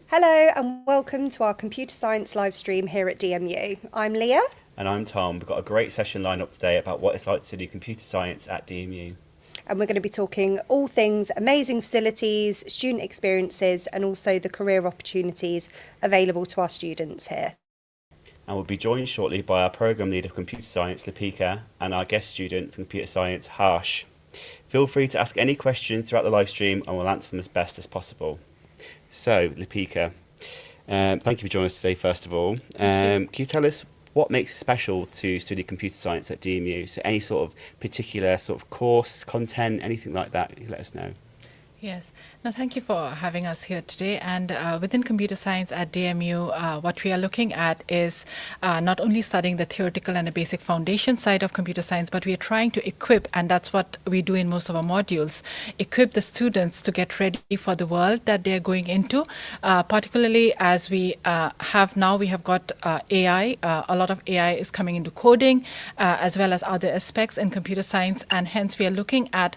Hello and welcome to our computer science live stream here at DMU. I'm Leah. And I'm Tom. We've got a great session lined up today about what it's like to study computer science at DMU. And we're going to be talking all things amazing facilities, student experiences, and also the career opportunities available to our students here. And we'll be joined shortly by our programme leader of computer science, Lipika, and our guest student from computer science, Harsh. Feel free to ask any questions throughout the live stream and we'll answer them as best as possible. So, Lipika, thank you for joining us today, first of all. Can you tell us what makes it special to study computer science at DMU? So any sort of particular sort of course, content, anything like that, you let us know. Yes. No, thank you for having us here today. And within computer science at DMU, what we are looking at is not only studying the theoretical and the basic foundation side of computer science, but we are trying to equip, and that's what we do in most of our modules, equip the students to get ready for the world that they're going into, particularly as we have got AI. A lot of AI is coming into coding, as well as other aspects in computer science, and hence we are looking at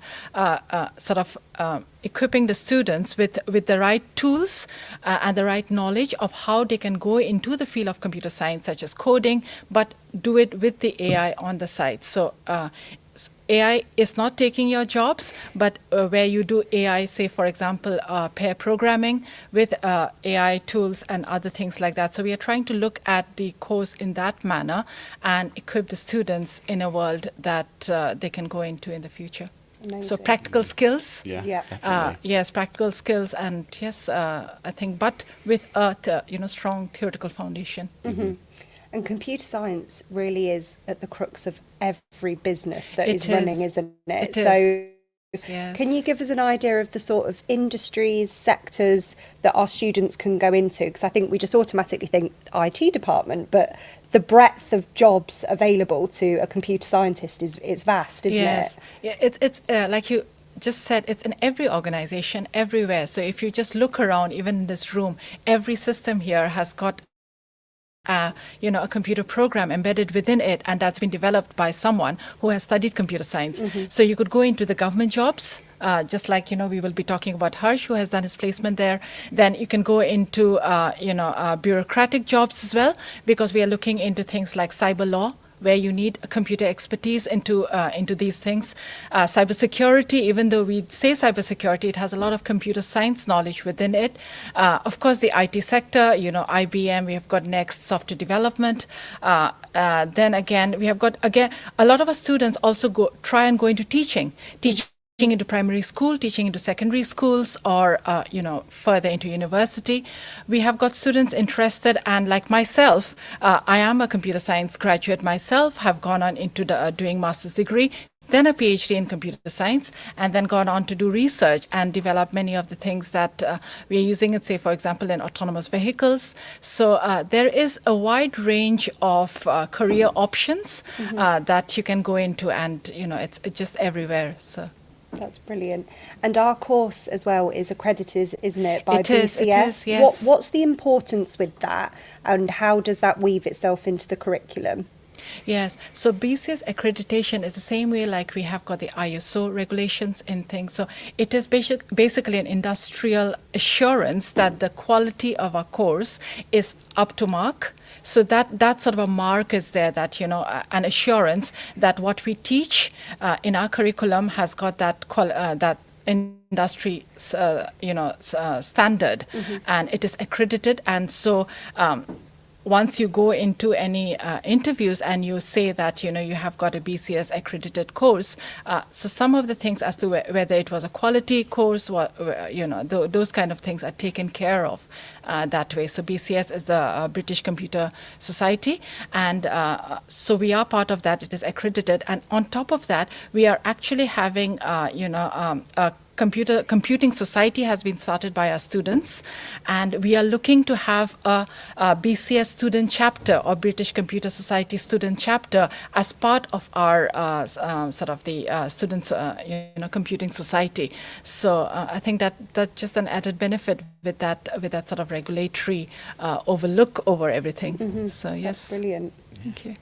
equipping the students with the right tools and the right knowledge of how they can go into the field of computer science, such as coding, but do it with the AI on the side. So AI is not taking your jobs, but where you do AI, say, for example, pair programming with AI tools and other things like that. So we are trying to look at the course in that manner and equip the students in a world that they can go into in the future. Amazing. So practical skills. Yeah. Definitely. Yes, practical skills, and yes, I think, but with a strong theoretical foundation. Mm-hmm. And computer science really is at the crux of every business that is running, isn't it? Yes. Can you give us an idea of the sort of industries, sectors that our students can go into? Because I think we just automatically think IT department, but the breadth of jobs available to a computer scientist is vast, isn't it? Yeah, it's like you just said, it's in every organization, everywhere. So if you just look around, even in this room, every system here has got a computer program embedded within it, and that's been developed by someone who has studied computer science. Mm-hmm. So you could go into the government jobs, just like, we will be talking about Harsh, who has done his placement there. Then you can go into, bureaucratic jobs as well, because we are looking into things like cyber law, where you need a computer expertise into these things. Cybersecurity, even though we say cybersecurity, it has a lot of computer science knowledge within it. Of course, the IT sector, IBM, we have got Next software development. Then again, we have got, a lot of our students also try and go into teaching into primary school, teaching into secondary schools, or further into university. We have got students interested, and like myself, I am a computer science graduate myself, have gone on into doing master's degree, then a PhD in computer science, and then gone on to do research and develop many of the things that we are using it, say, for example, in autonomous vehicles. So there is a wide range of career options that you can go into, and it's just everywhere. So. That's brilliant. And our course as well is accredited, isn't it, by BCS? It is, yes. What's the importance with that, and how does that weave itself into the curriculum? Yes, so BCS accreditation is the same way like we have got the ISO regulations and things. So it is basically an industrial assurance that the quality of our course is up to mark. So that sort of a mark is there, that an assurance that what we teach in our curriculum has got that that industry standard, and it is accredited. And so once you go into any interviews and you say that you have got a BCS accredited course, so some of the things as to whether it was a quality course, those kind of things are taken care of that way. So BCS is the British Computer Society, and so we are part of that. It is accredited, and on top of that, we are actually having a computing society has been started by our students, and we are looking to have a BCS student chapter, or British Computer Society student chapter, as part of our students computing society. So I think that's just an added benefit with that sort of regulatory overlook over everything. Mm-hmm. So yes, that's brilliant. Thank you.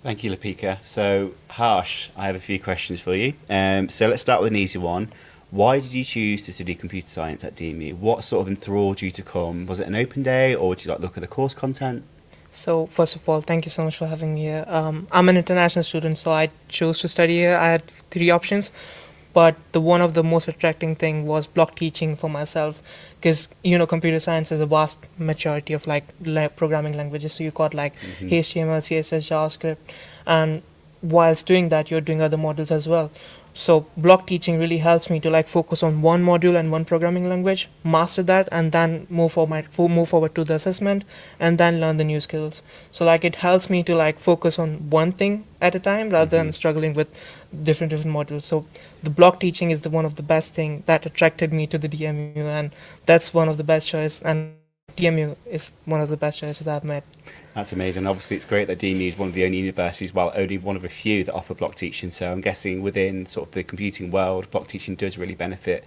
Thank you, Lipika. So, Harsh, I have a few questions for you. So let's start with an easy one. Why did you choose to study computer science at DMU? What sort of enthralled you to come? Was it an open day, or did you like look at the course content? So first of all, thank you so much for having me here. I'm an international student, so I chose to study here. I had three options, but the one of the most attracting thing was block teaching for myself, because computer science is a vast majority of like programming languages. So you got like HTML, CSS, JavaScript, and whilst doing that, you're doing other modules as well. So block teaching really helps me to like focus on one module and one programming language, master that, and then move forward to the assessment, and then learn the new skills. So like it helps me to like focus on one thing at a time rather than struggling with different modules. So the block teaching is the one of the best thing that attracted me to the DMU, and that's one of the best choices. And DMU is one of the best choices I've made. That's amazing. Obviously, it's great that DMU is one of the only universities, well, only one of a few that offer block teaching. So I'm guessing within sort of the computing world, block teaching does really benefit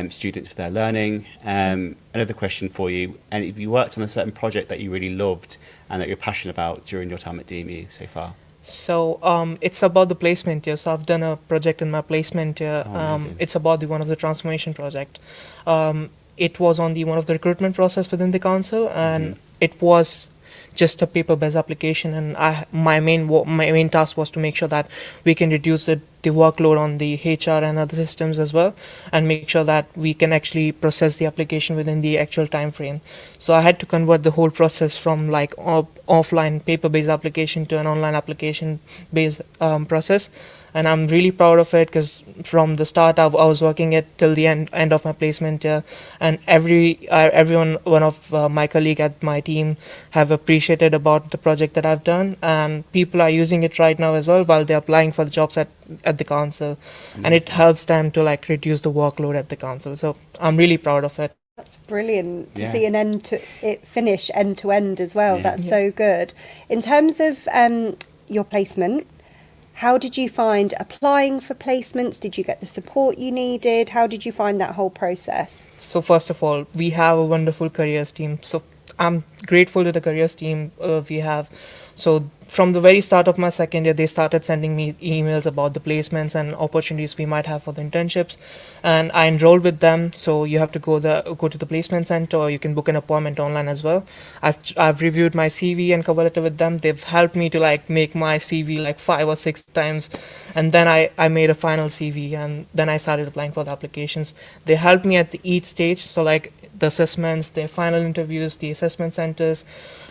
students with their learning. Another question for you, and if you worked on a certain project that you really loved and that you're passionate about during your time at DMU so far? So it's about the placement year. So I've done a project in my placement year. Amazing. It's about the one of the transformation project. It was on the one of the recruitment process within the council, and it was just a paper-based application. And my main task was to make sure that we can reduce the workload on the HR and other systems as well, and make sure that we can actually process the application within the actual time frame. So I had to convert the whole process from like offline paper-based application to an online application-based process. And I'm really proud of it, because from the start I was working it till the end of my placement year, and one of my colleague at my team have appreciated about the project that I've done, and people are using it right now as well while they're applying for the jobs at the council. And it helps them to like reduce the workload at the council. So I'm really proud of it. That's brilliant to Yeah. see it finish end to end as well. Yeah. That's so good. In terms of your placement, how did you find applying for placements? Did you get the support you needed? How did you find that whole process? So first of all, we have a wonderful careers team. So I'm grateful to the careers team we have. So from the very start of my second year, they started sending me emails about the placements and opportunities we might have for the internships, and I enrolled with them. So you have to go to the placement center, or you can book an appointment online as well. I've reviewed my CV and cover letter with them. They've helped me to like make my CV like 5 or 6 times, and then I made a final CV, and then I started applying for the applications. They helped me at each stage. So like the assessments, the final interviews, the assessment centers.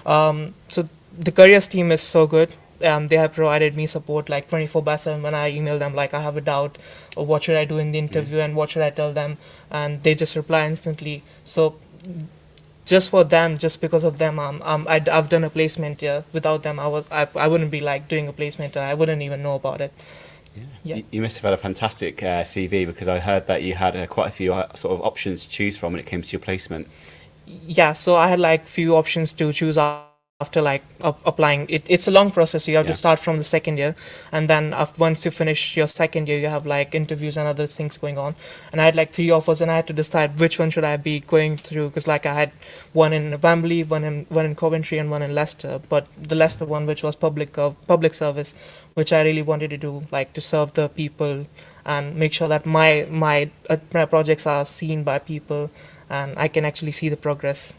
So the careers team is so good. They have provided me support like 24/7 when I email them like I have a doubt or what should I do in the interview and what should I tell them, and they just reply instantly. So just for them, just because of them, I've done a placement here. Without them, I wouldn't be like doing a placement, and I wouldn't even know about it. Yeah. You must have had a fantastic CV, because I heard that you had quite a few sort of options to choose from when it came to your placement. Yeah, so I had like few options to choose after like applying. It's a long process. So you have Yeah. to start from the second year, and then once you finish your second year, you have like interviews and other things going on. And I had like 3 offers, and I had to decide which one should I be going through, because like I had one in Wembley, one in Coventry, and one in Leicester. But the Leicester one, which was public service, which I really wanted to do, like to serve the people and make sure that my projects are seen by people, and I can actually see the progress.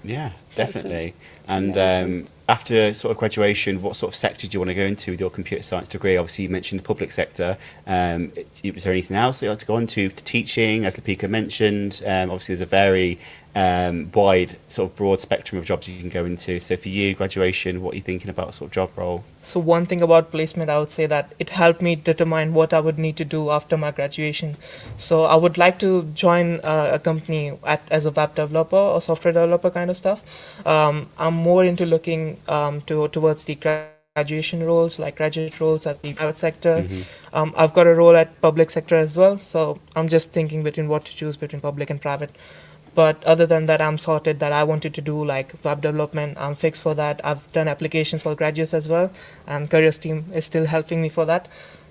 Yeah, That's definitely. amazing. And after sort of graduation, what sort of sector do you want to go into with your computer science degree? Obviously, you mentioned the public sector. Is there anything else that you'd like to go on to teaching, as Lipika mentioned? Obviously, there's a very wide, sort of broad spectrum of jobs you can go into. So for you, graduation, what are you thinking about sort of job role? So one thing about placement, I would say that it helped me determine what I would need to do after my graduation. So I would like to join a company as a web developer or software developer kind of stuff. I'm more into looking towards the graduation roles, like graduate roles at the private sector. I've got a role at public sector as well. So I'm just thinking between what to choose between public and private. But other than that, I'm sorted that I wanted to do like web development. I'm fixed for that. I've done applications for graduates as well, and careers team is still helping me for that.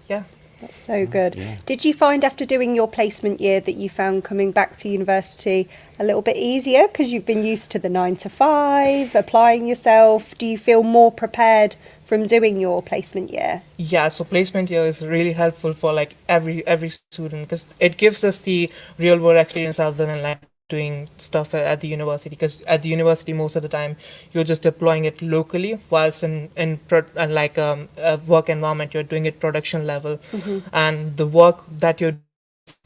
Yeah. That's so good. Yeah. Did you find after doing your placement year that you found coming back to university a little bit easier because you've been used to the 9 to 5, applying yourself? Do you feel more prepared from doing your placement year? Yeah, so placement year is really helpful for like every student because it gives us the real world experience rather than like doing stuff at the university, because at the university most of the time you're just deploying it locally, whilst in a work environment you're doing it production level, and the work that you're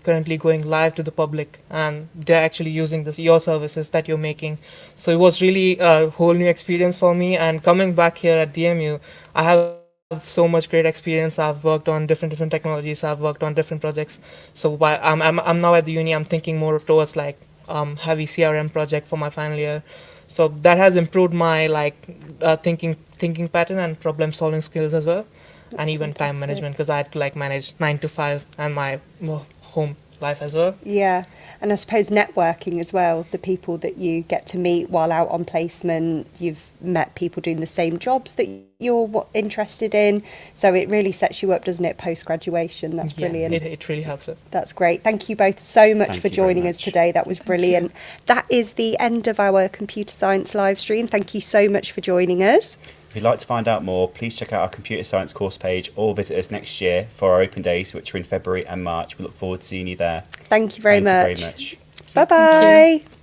currently going live to the public and they're actually using your services that you're making. So it was really a whole new experience for me, and coming back here at DMU I have so much great experience. I've worked on different technologies, I've worked on different projects. So while I'm now at the uni, I'm thinking more towards like heavy CRM project for my final year. So that has improved my thinking pattern and problem solving skills as well, and even time fantastic. management, because I had to like manage 9 to 5 and my home life as well. Yeah, and I suppose networking as well, the people that you get to meet while out on placement, you've met people doing the same jobs that you're interested in, so it really sets you up, doesn't it, post-graduation? That's brilliant. It really helps us. That's great. Thank you both so much Thank for you very joining us much. today. That was brilliant. That is the end of our computer science live stream. Thank you so much for joining us. If you'd like to find out more, please check out our computer science course page or visit us next year for our open days, which are in February and March. We look forward to seeing you there. Thank you very Thank much. you very much. Bye bye.